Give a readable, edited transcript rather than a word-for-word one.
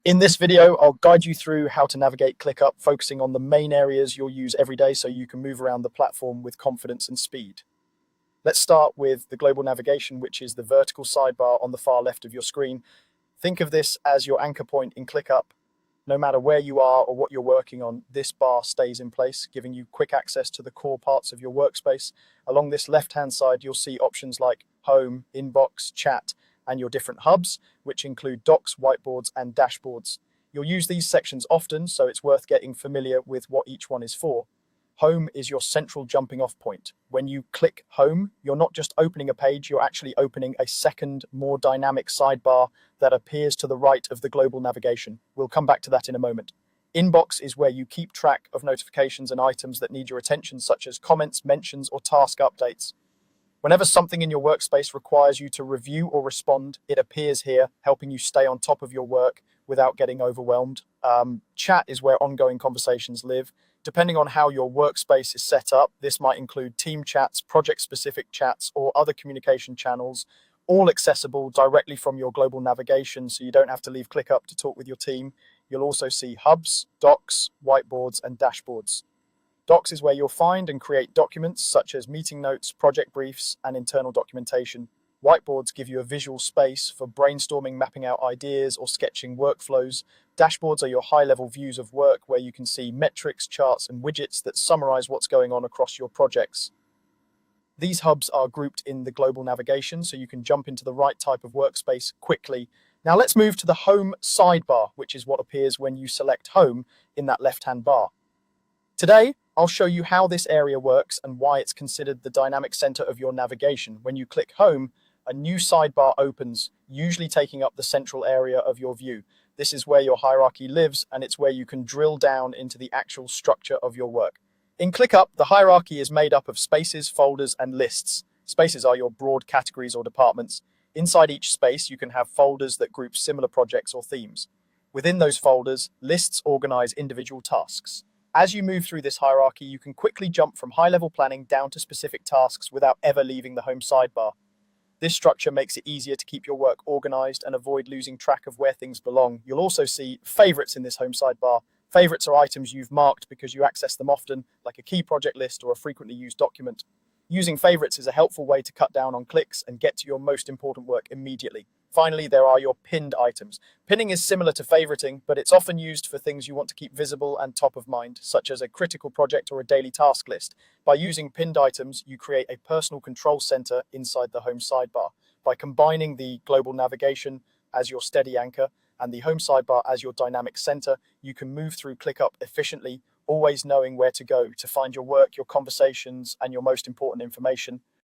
In this video, I'll guide you through how to navigate ClickUp, focusing on the main areas you'll use every day so you can move around the platform with confidence and speed. Let's start with the global navigation, which is the vertical sidebar on the far left of your screen. Think of this as your anchor point in ClickUp. No matter where you are or what you're working on, this bar stays in place, giving you quick access to the core parts of your workspace. Along this left-hand side, you'll see options like Home, Inbox, Chat, and your different hubs, which include docs, whiteboards, and dashboards. You'll use these sections often, so it's worth getting familiar with what each one is for. Home is your central jumping off point. When you click Home, you're not just opening a page, you're actually opening a second, more dynamic sidebar that appears to the right of the global navigation. We'll come back to that in a moment. Inbox is where you keep track of notifications and items that need your attention, such as comments, mentions, or task updates. Whenever something in your workspace requires you to review or respond, it appears here, helping you stay on top of your work without getting overwhelmed. Chat is where ongoing conversations live. Depending on how your workspace is set up, this might include team chats, project-specific chats, or other communication channels, all accessible directly from your global navigation, so you don't have to leave ClickUp to talk with your team. You'll also see hubs, docs, whiteboards, and dashboards. Docs is where you'll find and create documents such as meeting notes, project briefs, and internal documentation. Whiteboards give you a visual space for brainstorming, mapping out ideas, or sketching workflows. Dashboards are your high-level views of work where you can see metrics, charts, and widgets that summarize what's going on across your projects. These hubs are grouped in the global navigation, so you can jump into the right type of workspace quickly. Now let's move to the Home sidebar, which is what appears when you select Home in that left-hand bar. Today, I'll show you how this area works and why it's considered the dynamic center of your navigation. When you click Home, a new sidebar opens, usually taking up the central area of your view. This is where your hierarchy lives, and it's where you can drill down into the actual structure of your work. In ClickUp, the hierarchy is made up of spaces, folders, and lists. Spaces are your broad categories or departments. Inside each space, you can have folders that group similar projects or themes. Within those folders, lists organize individual tasks. As you move through this hierarchy, you can quickly jump from high-level planning down to specific tasks without ever leaving the Home sidebar. This structure makes it easier to keep your work organized and avoid losing track of where things belong. You'll also see favorites in this Home sidebar. Favorites are items you've marked because you access them often, like a key project list or a frequently used document. Using favorites is a helpful way to cut down on clicks and get to your most important work immediately. Finally, there are your pinned items. Pinning is similar to favoriting, but it's often used for things you want to keep visible and top of mind, such as a critical project or a daily task list. By using pinned items, you create a personal control center inside the Home sidebar. By combining the global navigation as your steady anchor and the Home sidebar as your dynamic center, you can move through ClickUp efficiently, always knowing where to go to find your work, your conversations, and your most important information.